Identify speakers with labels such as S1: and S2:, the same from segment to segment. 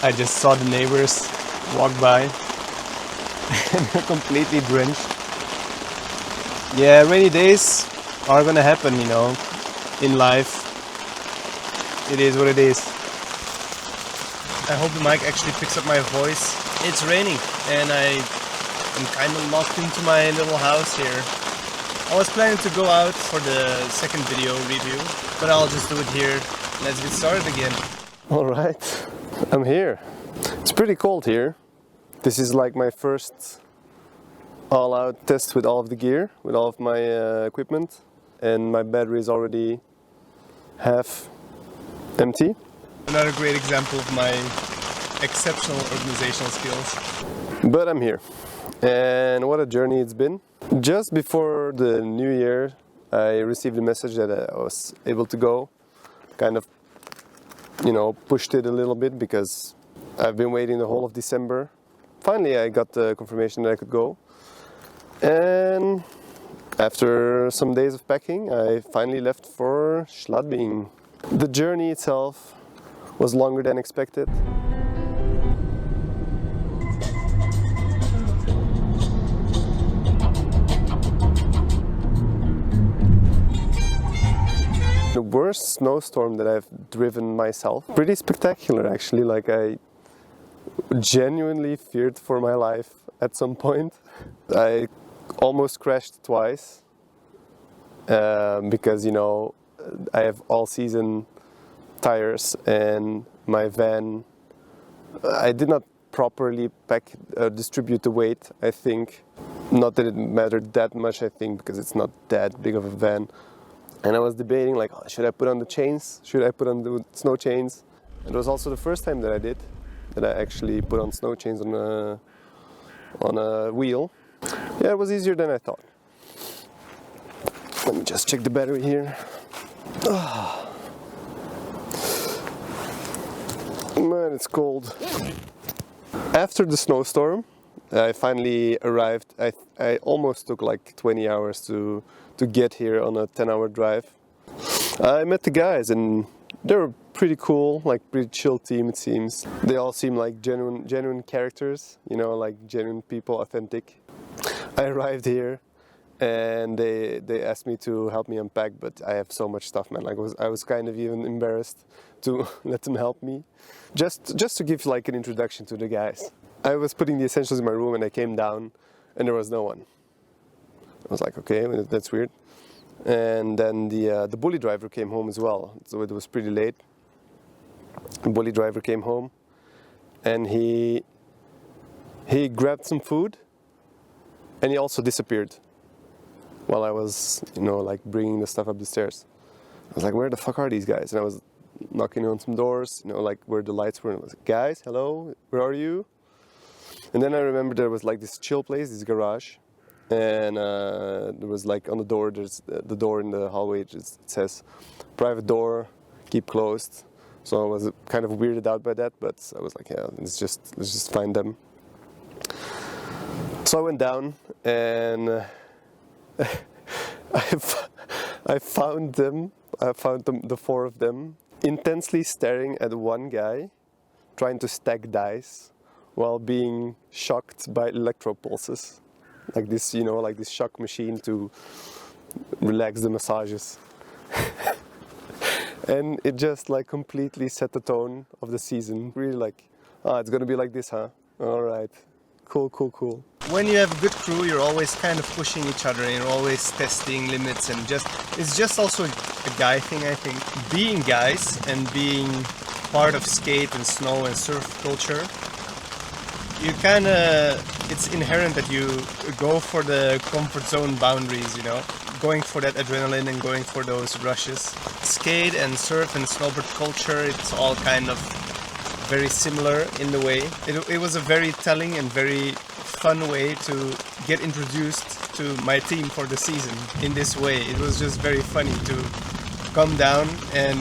S1: I just saw the neighbors walk by and they're completely drenched. Yeah, rainy days are gonna happen, you know, in life. It is what it is. I hope the mic actually picks up my voice. It's raining and I'm kind of locked into my little house here. I was planning to go out for the second video review, but I'll just do it here. Let's get started again. Alright, I'm here. It's pretty cold here. This is like my first all-out test with all of the gear, with all of my equipment, and my battery is already half empty. Another great example of my exceptional organizational skills. But I'm here, and what a journey it's been. Just before the new year, I received a message that I was able to go. Kind of, you know, pushed it a little bit because I've been waiting the whole of December. Finally, I got the confirmation that I could go. And after some days of packing, I finally left for Schladming. The journey itself was longer than expected. The worst snowstorm that I've driven myself. Pretty spectacular actually, like I genuinely feared for my life at some point. I almost crashed twice because, you know, I have all season tires and my van, I did not properly distribute the weight, I think. Not that it mattered that much, I think, because it's not that big of a van. And I was debating, like, oh, should I put on the chains? Should I put on the snow chains? It was also the first time that I actually put on snow chains on a wheel. Yeah, it was easier than I thought. Let me just check the battery here. Oh. Man, it's cold. After the snowstorm, I finally arrived. I almost took like 20 hours to get here on a 10-hour drive. I met the guys and they were pretty cool, like pretty chill team it seems. They all seem like genuine characters, you know, like genuine people, authentic. I arrived here and they asked me to help me unpack, but I have so much stuff, man. Like I was kind of even embarrassed to let them help me. Just to give like an introduction to the guys. I was putting the essentials in my room and I came down and there was no one. I was like, okay, that's weird. And then the bully driver came home as well, so it was pretty late. The bully driver came home and he grabbed some food and he also disappeared while I was, you know, like bringing the stuff up the stairs. I was like, where the fuck are these guys? And I was knocking on some doors, you know, like where the lights were, and I was like, guys, hello, where are you? And then I remember there was like this chill place, this garage, and there was like on the door, there's the door in the hallway, it says private door, keep closed. So I was kind of weirded out by that, but I was like, yeah, let's just find them. So I went down and I found them. The four of them intensely staring at one guy, trying to stack dice while being shocked by electro pulses, like this, you know, like this shock machine to relax the massages. And it just like completely set the tone of the season. Really like, it's gonna be like this, huh? All right, cool. When you have a good crew, you're always kind of pushing each other and you're always testing limits, and it's just also a guy thing, I think. Being guys and being part of skate and snow and surf culture, you it's inherent that you go for the comfort zone boundaries, you know, going for that adrenaline and going for those rushes. Skate and surf and snowboard culture, it's all kind of very similar in the way. It was a very telling and very fun way to get introduced to my team for the season in this way. It was just very funny to come down and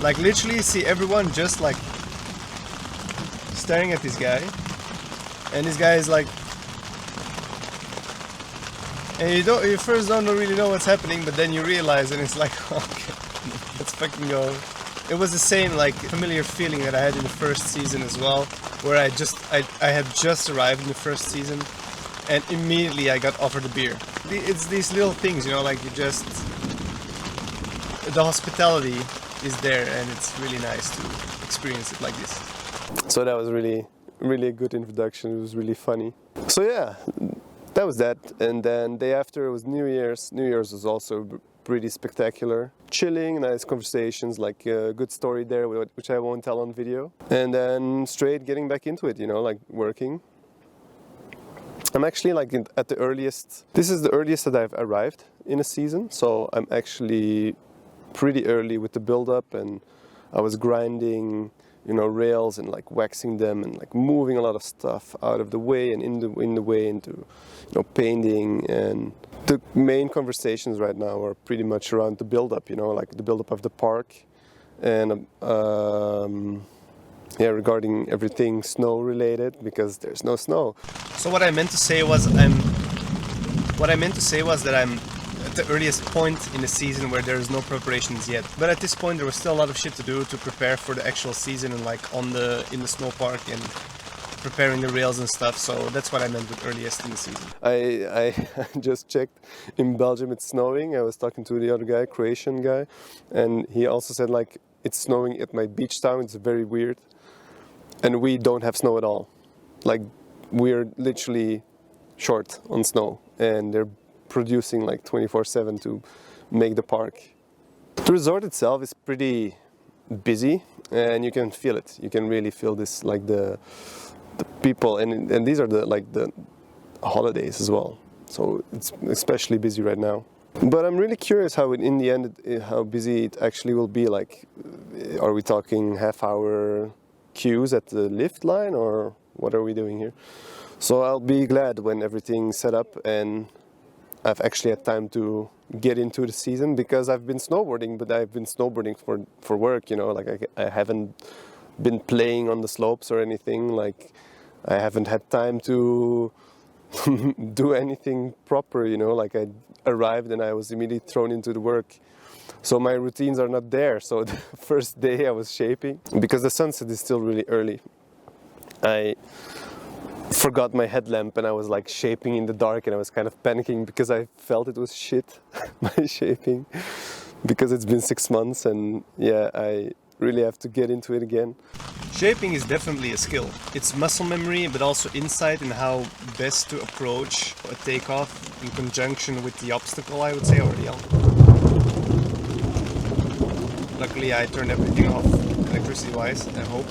S1: like literally see everyone just like staring at this guy, and this guy is like, and you first don't really know what's happening, but then you realize and it's like, okay, let's fucking go.
S2: It was the same like familiar feeling that I had in the first season as well, where I had just arrived in the first season, and immediately I got offered a beer. It's these little things, you know, like the hospitality is there, and it's really nice to experience it like this.
S1: So that was really a good introduction. It was really funny. So yeah, that was that. And then day after it was New Year's. New Year's was also pretty spectacular. Chilling, nice conversations, like a good story there, which I won't tell on video. And then straight getting back into it, you know, like working. I'm actually like at the earliest, this is the earliest that I've arrived in a season. So I'm actually pretty early with the build-up, and I was grinding, you know, rails and like waxing them and like moving a lot of stuff out of the way and in the way into, you know, painting. And the main conversations right now are pretty much around the build-up, you know, like the build-up of the park, and yeah, regarding everything snow related, because there's no snow.
S2: So what I meant to say was that I'm at the earliest point in the season where there is no preparations yet. But at this point there was still a lot of shit to do to prepare for the actual season, and like in the snow park and preparing the rails and stuff. So that's what I meant with earliest in the season.
S1: I just checked, in Belgium it's snowing. I was talking to the other guy, Croatian guy, and he also said like it's snowing at my beach town. It's very weird. And we don't have snow at all. Like, we're literally short on snow, and they're producing like 24/7 to make the park. The resort itself is pretty busy, and you can feel it. You can really feel this, like the people, and these are the holidays as well. So it's especially busy right now. But I'm really curious how in the end how busy it actually will be. Like, are we talking half-hour queues at the lift line, or what are we doing here? So I'll be glad when everything's set up and I've actually had time to get into the season, because I've been snowboarding, but I've been snowboarding for work, you know, like I haven't been playing on the slopes or anything. Like, I haven't had time to do anything proper, you know, like I arrived and I was immediately thrown into the work. So my routines are not there. So the first day I was shaping, because the sunset is still really early. I forgot my headlamp and I was like shaping in the dark, and I was kind of panicking because I felt it was shit, my shaping, because it's been 6 months, and yeah, I really have to get into it again.
S2: Shaping is definitely a skill. It's muscle memory, but also insight in how best to approach a takeoff in conjunction with the obstacle, I would say, or the Luckily I turned everything off electricity-wise, I hope.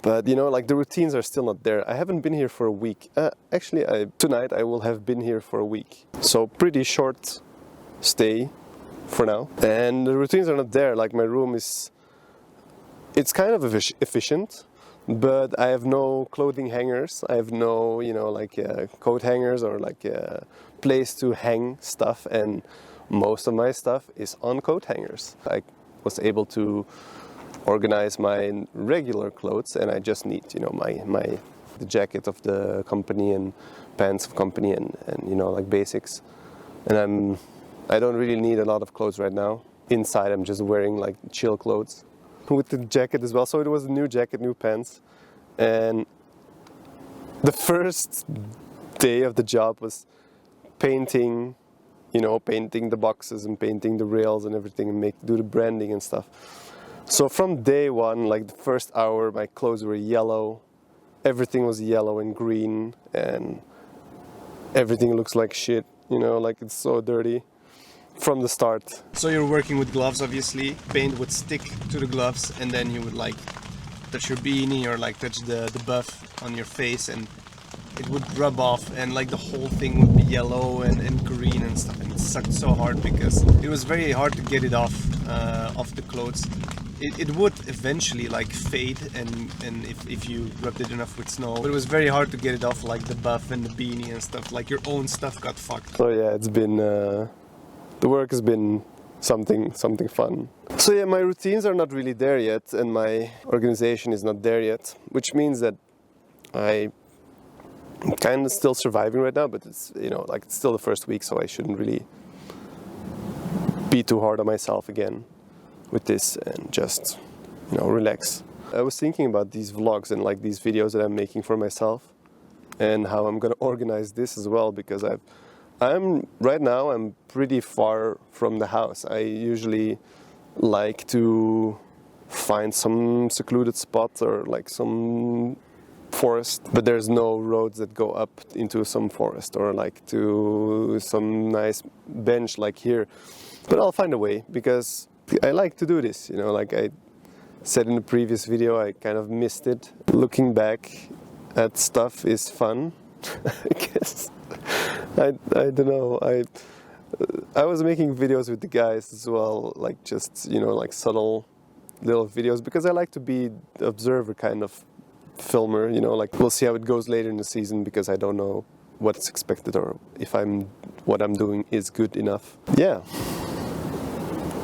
S1: But you know, like the routines are still not there. I haven't been here for a week. Actually, tonight I will have been here for a week. So pretty short stay for now. And the routines are not there. Like my room it's kind of efficient, but I have no clothing hangers. I have no, you know, like coat hangers or like a place to hang stuff. And most of my stuff is on coat hangers. I was able to organize my regular clothes, and I just need, you know, the jacket of the company and pants of company and you know, like basics. And I don't really need a lot of clothes right now. Inside I'm just wearing like chill clothes with the jacket as well. So it was a new jacket, new pants. And the first day of the job was painting, you know, painting the boxes and painting the rails and everything, and do the branding and stuff. So from day one, like the first hour, my clothes were yellow. Everything was yellow and green, and everything looks like shit, you know, like it's so dirty from the start.
S2: So you're working with gloves, obviously. Paint would stick to the gloves, and then you would like touch your beanie or like touch the buff on your face, and it would rub off, and like the whole thing would be yellow and green and stuff, and it sucked so hard because it was very hard to get it off the clothes. It would eventually like fade, and if you rubbed it enough with snow, but it was very hard to get it off, like the buff and the beanie and stuff. Like your own stuff got fucked.
S1: So yeah, it's been the work has been something fun. So yeah, my routines are not really there yet, and my organization is not there yet, which means that I'm kind of still surviving right now, but it's, you know, like it's still the first week, so I shouldn't really be too hard on myself again with this and just, you know, relax. I was thinking about these vlogs and like these videos that I'm making for myself and how I'm gonna organize this as well, because I'm right now I'm pretty far from the house. I usually like to find some secluded spot or like some forest, but there's no roads that go up into some forest or like to some nice bench like here. But I'll find a way, because I like to do this, you know, like I said in the previous video, I kind of missed it. Looking back at stuff is fun, I guess. I don't know. I was making videos with the guys as well, like just, you know, like subtle little videos, because I like to be the observer kind of filmer, you know, like we'll see how it goes later in the season, because I don't know what's expected or if what I'm doing is good enough. Yeah.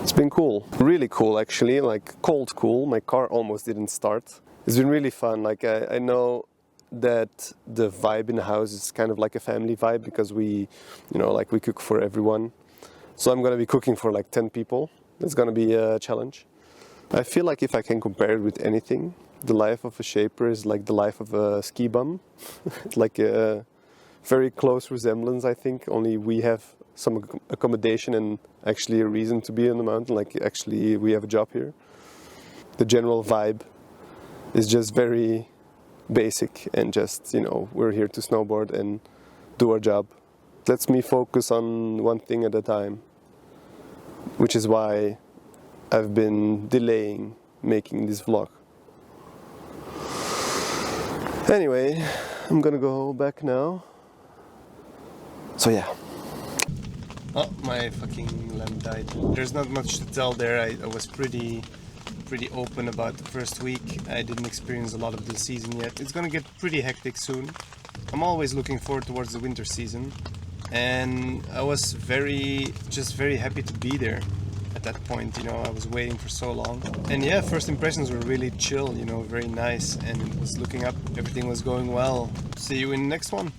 S1: It's been cool, really cool actually, like cold cool. My car almost didn't start. It's been really fun. Like I know that the vibe in the house is kind of like a family vibe, because we, you know, like we cook for everyone. So I'm gonna be cooking for like 10 people. It's gonna be a challenge. I feel like if I can compare it with anything, the life of a shaper is like the life of a ski bum. Like a very close resemblance, I think, only we have some accommodation and actually a reason to be on the mountain, like actually we have a job here. The general vibe is just very basic and just, you know, we're here to snowboard and do our job. It lets me focus on one thing at a time, which is why I've been delaying making this vlog. Anyway, I'm gonna go back now. So yeah.
S2: Oh, my fucking lamp died. There's not much to tell there. I was pretty open about the first week. I didn't experience a lot of the season yet. It's gonna get pretty hectic soon. I'm always looking forward towards the winter season, and I was very happy to be there at that point. You know, I was waiting for so long. And yeah, first impressions were really chill, you know, very nice, and it was looking up. Everything was going well. See you in the next one.